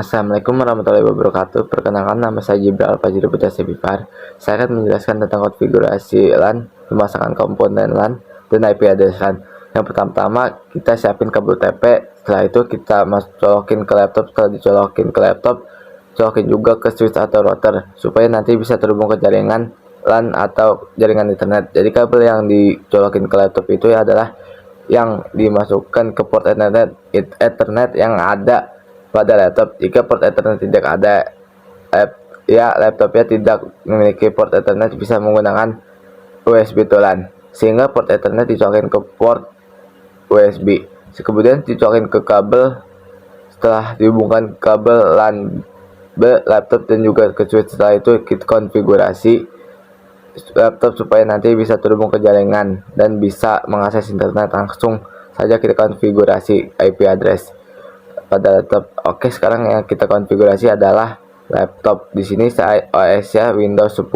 Assalamualaikum warahmatullahi wabarakatuh. Perkenalkan, nama saya Jibril Alfajri Putra Sebipar. Saya akan menjelaskan tentang konfigurasi LAN, pemasangan komponen LAN, dan IP address LAN. Yang pertama, kita siapin kabel UTP. Setelah itu kita colokin ke laptop. Setelah dicolokin ke laptop, colokin juga ke switch atau router supaya nanti bisa terhubung ke jaringan LAN atau jaringan internet. Jadi kabel yang dicolokin ke laptop itu adalah yang dimasukkan ke port Ethernet yang ada pada laptop. Jika port Ethernet tidak ada, laptopnya tidak memiliki port Ethernet, bisa menggunakan USB to LAN, sehingga port Ethernet dicolokin ke port USB, kemudian dicolokin ke kabel. Setelah dihubungkan kabel LAN laptop dan juga ke switch, setelah itu kita konfigurasi laptop supaya nanti bisa terhubung ke jaringan dan bisa mengakses internet. Langsung saja kita konfigurasi IP address pada laptop. Oke, sekarang yang kita konfigurasi adalah laptop. Di sini saya OS-nya Windows 10.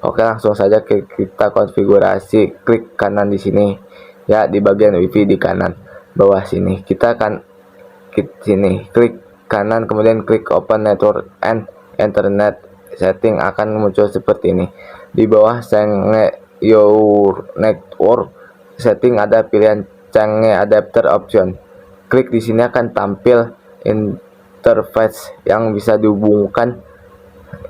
Oke, langsung saja kita konfigurasi. Klik kanan di sini ya, di bagian WiFi di kanan bawah sini. Kita akan klik kanan, kemudian klik Open Network and Internet Setting. Akan muncul seperti ini. Di bawah change your network setting ada pilihan change adapter option. Klik di sini akan tampil interface yang bisa dihubungkan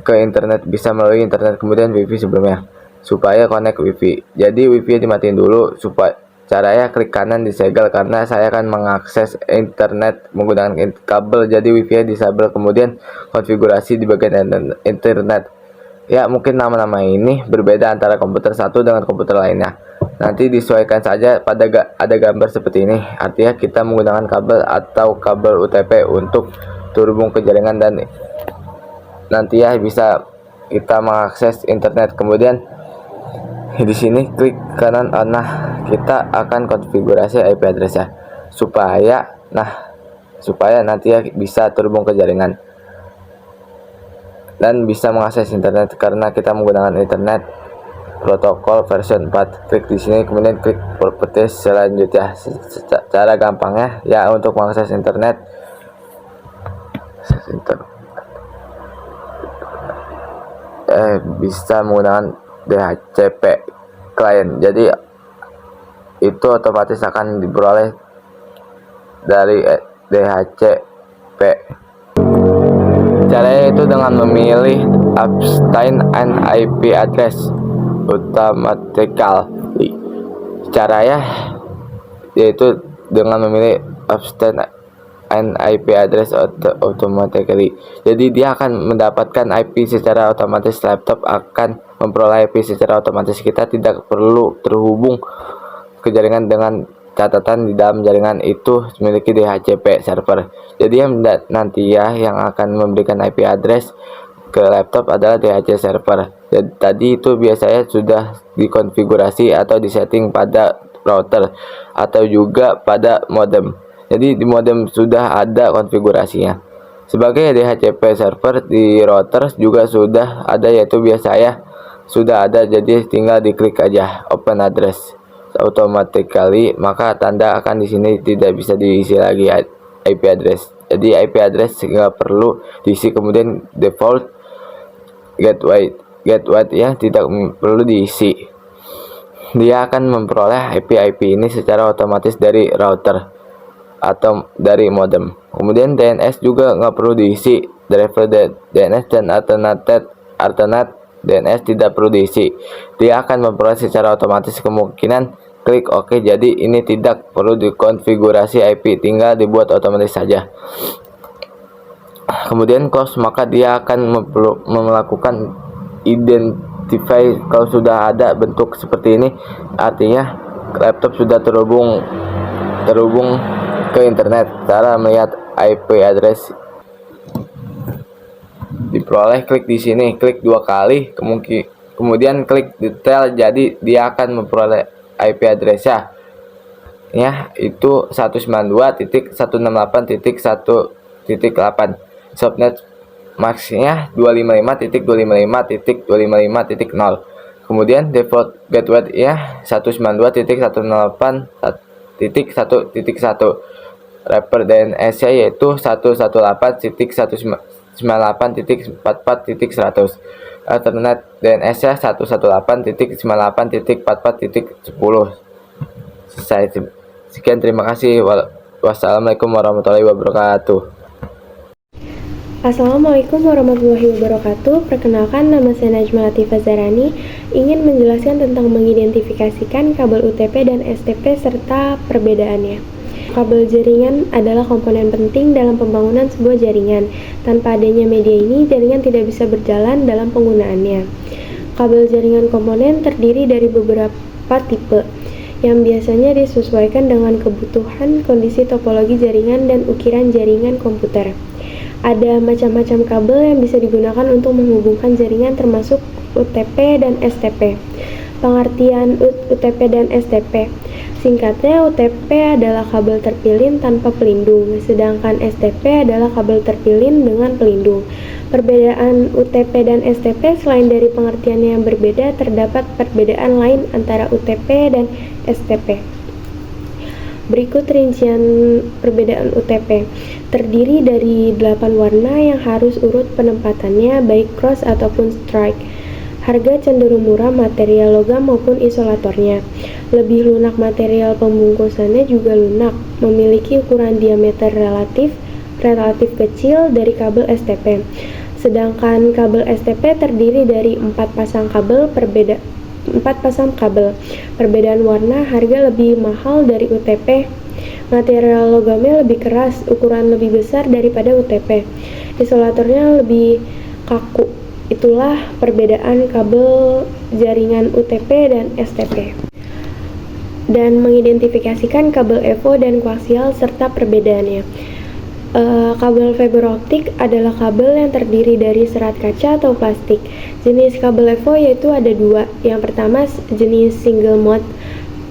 ke internet, bisa melalui internet kemudian WiFi sebelumnya, supaya connect WiFi. Jadi WiFi dimatiin dulu. Supaya caranya klik kanan disegel karena saya akan mengakses internet menggunakan kabel, jadi WiFi disable. Kemudian konfigurasi di bagian internet. Ya, mungkin nama-nama ini berbeda antara komputer satu dengan komputer lainnya. Nanti disesuaikan saja. Ada gambar seperti ini, artinya kita menggunakan kabel atau kabel UTP untuk terhubung ke jaringan dan nanti ya bisa kita mengakses internet. Kemudian di sini klik kanan. Nah, kita akan konfigurasi IP address ya, supaya nanti ya bisa terhubung ke jaringan dan bisa mengakses internet karena kita menggunakan internet protokol version 4. Klik di sini, kemudian klik properties selanjutnya. Cara gampangnya ya untuk mengakses internet bisa menggunakan DHCP client. Jadi itu otomatis akan diperoleh dari DHCP. Caranya itu dengan memilih Abstain and IP address automatically. Caranya yaitu dengan memilih Abstain and IP address automatically. Jadi dia akan mendapatkan IP secara otomatis. Laptop akan memperoleh IP secara otomatis. Kita tidak perlu terhubung ke jaringan dengan catatan di dalam jaringan itu memiliki DHCP server. Jadi yang nanti ya yang akan memberikan IP address ke laptop adalah DHCP server. Jadi tadi itu biasanya sudah dikonfigurasi atau disetting pada router atau juga pada modem. Jadi di modem sudah ada konfigurasinya. Sebagai DHCP server di router juga sudah ada, yaitu biasanya sudah ada. Jadi tinggal diklik aja open address automatically, maka tanda akan di sini tidak bisa diisi lagi IP address. Jadi IP address nggak perlu diisi. Kemudian default gateway ya tidak perlu diisi. Dia akan memperoleh IP ini secara otomatis dari router atau dari modem. Kemudian DNS juga nggak perlu diisi. Driver DNS dan alternate DNS tidak perlu diisi. Dia akan memperoleh secara otomatis. Kemungkinan klik OK. Jadi ini tidak perlu dikonfigurasi IP, tinggal dibuat otomatis saja. Kemudian close, maka dia akan melakukan identify. Kalau sudah ada bentuk seperti ini, artinya laptop sudah terhubung ke internet. Cara melihat IP address diperoleh, klik di sini, klik 2 kali, kemudian klik detail. Jadi dia akan memperoleh IP address-nya ya, itu 192.168.1.8. subnet max-nya 255.255.255.0. kemudian default gateway ya 192.168.1.1. wrapper DNS-nya yaitu 118.198.44.100. Alternate DNS-nya 118.98.44.10. Selesai. Sekian, terima kasih. Wassalamualaikum warahmatullahi wabarakatuh. Assalamualaikum warahmatullahi wabarakatuh. Perkenalkan, nama saya Najma Latifah Zarani, ingin menjelaskan tentang mengidentifikasikan kabel UTP dan STP serta perbedaannya. Kabel jaringan adalah komponen penting dalam pembangunan sebuah jaringan. Tanpa adanya media ini, jaringan tidak bisa berjalan dalam penggunaannya. Kabel jaringan komponen terdiri dari beberapa tipe, yang biasanya disesuaikan dengan kebutuhan, kondisi topologi jaringan, dan ukiran jaringan komputer. Ada macam-macam kabel yang bisa digunakan untuk menghubungkan jaringan termasuk UTP dan STP. Pengertian UTP dan STP. Singkatnya, UTP adalah kabel terpilin tanpa pelindung, sedangkan STP adalah kabel terpilin dengan pelindung. Perbedaan UTP dan STP selain dari pengertiannya yang berbeda, terdapat perbedaan lain antara UTP dan STP. Berikut rincian perbedaan UTP. Terdiri dari 8 warna yang harus urut penempatannya baik cross ataupun strike. Harga cenderung murah material logam maupun isolatornya. Lebih lunak material pembungkusannya juga lunak, memiliki ukuran diameter relatif kecil dari kabel STP. Sedangkan kabel STP terdiri dari 4 pasang kabel. Perbedaan warna, harga lebih mahal dari UTP. Material logamnya lebih keras, ukuran lebih besar daripada UTP. Isolatornya lebih kaku. Itulah perbedaan kabel jaringan UTP dan STP. Dan mengidentifikasikan kabel EVO dan koaksial serta perbedaannya. Kabel fiber optik adalah kabel yang terdiri dari serat kaca atau plastik. Jenis kabel EVO yaitu ada dua. Yang pertama jenis single mode,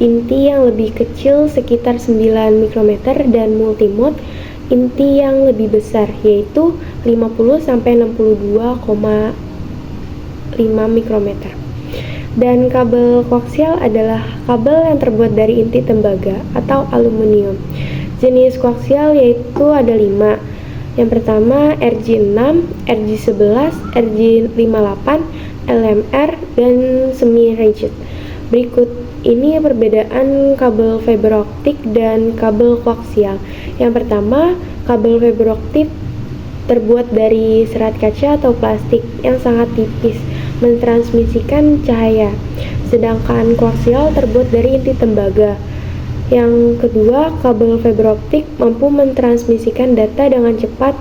inti yang lebih kecil sekitar 9 mikrometer, dan multimode, inti yang lebih besar yaitu 50-62,5 mikrometer. Dan kabel koaksial adalah kabel yang terbuat dari inti tembaga atau aluminium. Jenis koaksial yaitu ada 5. Yang pertama RJ6, RJ11, RJ58, LMR, dan semi-rigid. Berikut ini perbedaan kabel fiber optik dan kabel koaksial. Yang pertama, kabel fiber optik terbuat dari serat kaca atau plastik yang sangat tipis, mentransmisikan cahaya. Sedangkan koaksial terbuat dari inti tembaga. Yang kedua, kabel fiber optik mampu mentransmisikan data dengan cepat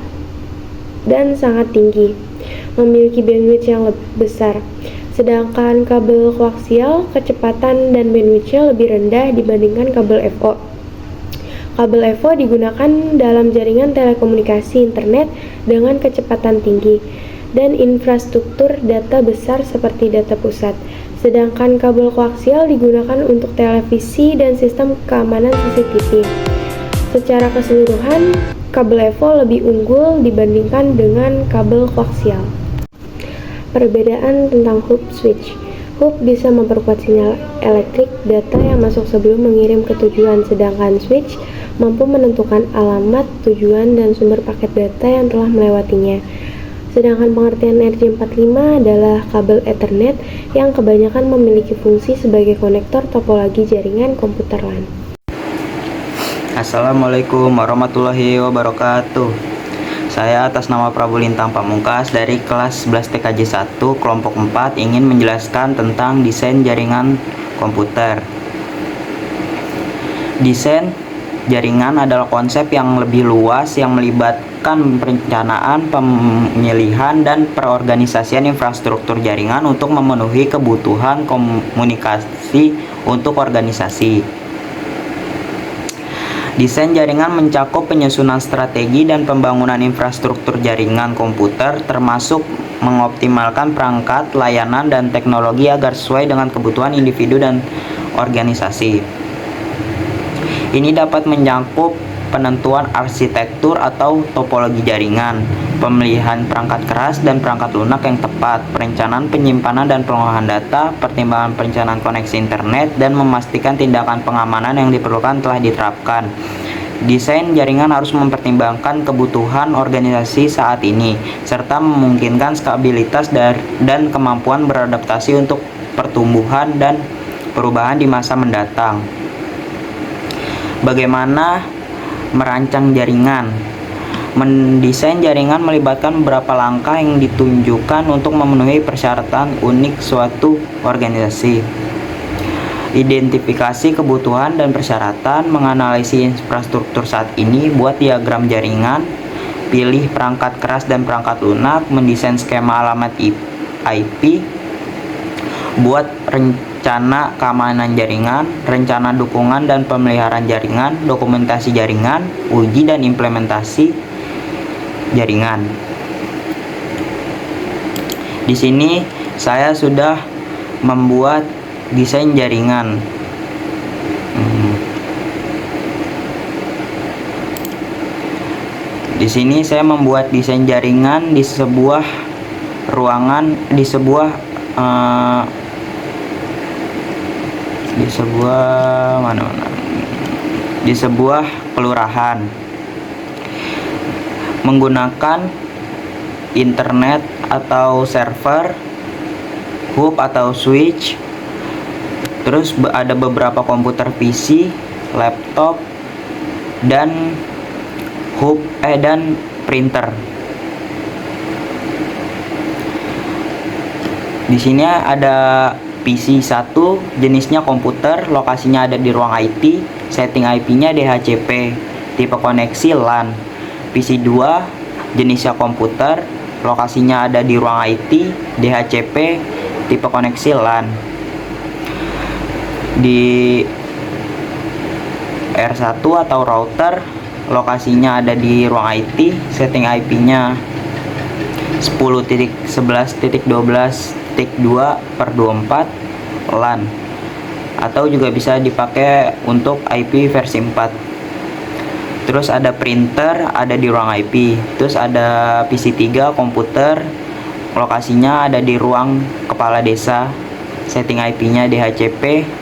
dan sangat tinggi, memiliki bandwidth yang lebih besar. Sedangkan kabel koaksial, kecepatan dan bandwidth-nya lebih rendah dibandingkan kabel EVO. Kabel EVO digunakan dalam jaringan telekomunikasi internet dengan kecepatan tinggi dan infrastruktur data besar seperti data pusat. Sedangkan kabel koaksial digunakan untuk televisi dan sistem keamanan CCTV. Secara keseluruhan, kabel EVO lebih unggul dibandingkan dengan kabel koaksial. Perbedaan tentang hub switch. Hub bisa memperkuat sinyal elektrik data yang masuk sebelum mengirim ke tujuan, sedangkan switch mampu menentukan alamat tujuan dan sumber paket data yang telah melewatinya. Sedangkan pengertian RJ45 adalah kabel Ethernet yang kebanyakan memiliki fungsi sebagai konektor topologi jaringan komputer LAN. Assalamualaikum warahmatullahi wabarakatuh. Saya atas nama Prabu Lintang Pamungkas dari kelas 11 TKJ 1 kelompok 4 ingin menjelaskan tentang desain jaringan komputer. Desain jaringan adalah konsep yang lebih luas yang melibatkan perencanaan, pemilihan, dan perorganisasian infrastruktur jaringan untuk memenuhi kebutuhan komunikasi untuk organisasi. Desain jaringan mencakup penyusunan strategi dan pembangunan infrastruktur jaringan komputer, termasuk mengoptimalkan perangkat, layanan, dan teknologi agar sesuai dengan kebutuhan individu dan organisasi. Ini dapat mencakup penentuan arsitektur atau topologi jaringan, pemilihan perangkat keras dan perangkat lunak yang tepat, perencanaan penyimpanan dan pengolahan data, pertimbangan perencanaan koneksi internet, dan memastikan tindakan pengamanan yang diperlukan telah diterapkan. Desain jaringan harus mempertimbangkan kebutuhan organisasi saat ini, serta memungkinkan stabilitas dan kemampuan beradaptasi untuk pertumbuhan dan perubahan di masa mendatang. Bagaimana merancang jaringan? Mendesain jaringan melibatkan beberapa langkah yang ditunjukkan untuk memenuhi persyaratan unik suatu organisasi. Identifikasi kebutuhan dan persyaratan, menganalisis infrastruktur saat ini, buat diagram jaringan, pilih perangkat keras dan perangkat lunak, mendesain skema alamat IP, buat rencana keamanan jaringan, rencana dukungan dan pemeliharaan jaringan, dokumentasi jaringan, uji dan implementasi jaringan. Di sini saya sudah membuat desain jaringan. Di sini saya membuat desain jaringan di sebuah ruangan, di sebuah kelurahan, menggunakan internet atau server, hub atau switch. Terus ada beberapa komputer PC, laptop, dan hub dan printer. Di sini ada PC 1, jenisnya komputer, lokasinya ada di ruang IT, setting IP-nya DHCP, tipe koneksi LAN. PC 2, jenisnya komputer, lokasinya ada di ruang IT, DHCP, tipe koneksi LAN. Di R1 atau router, lokasinya ada di ruang IT, setting IP-nya 10.11.12.2/24 LAN, atau juga bisa dipakai untuk IP versi 4. Terus ada printer, ada di ruang IP. Terus ada PC 3 komputer, lokasinya ada di ruang kepala desa, setting IP-nya DHCP,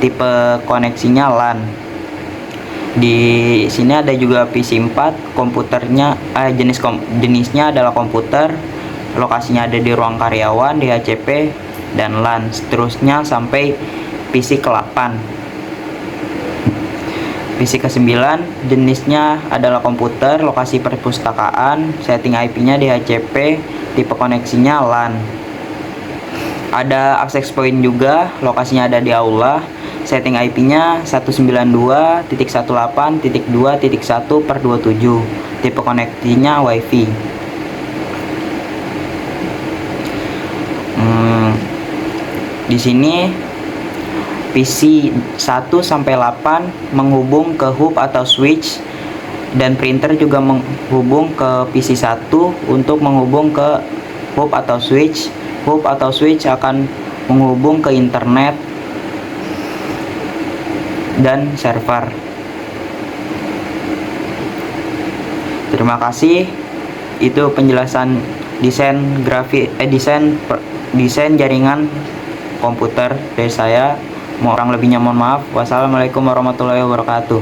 tipe koneksinya LAN. Di sini ada juga PC 4, komputernya jenisnya adalah komputer, lokasinya ada di ruang karyawan, DHCP, dan LAN. Seterusnya sampai PC ke-8. PC ke-9, jenisnya adalah komputer, lokasi perpustakaan, setting IP-nya DHCP, tipe koneksinya LAN. Ada access point juga, lokasinya ada di aula, setting IP-nya 192.18.2.1/27, tipe koneksinya WiFi. Di sini PC 1 sampai 8 menghubung ke hub atau switch, dan printer juga menghubung ke PC 1 untuk menghubung ke hub atau switch. Hub atau switch akan menghubung ke internet dan server. Terima kasih. Itu penjelasan desain jaringan komputer dari saya. Kurang lebihnya mohon maaf. Wassalamualaikum warahmatullahi wabarakatuh.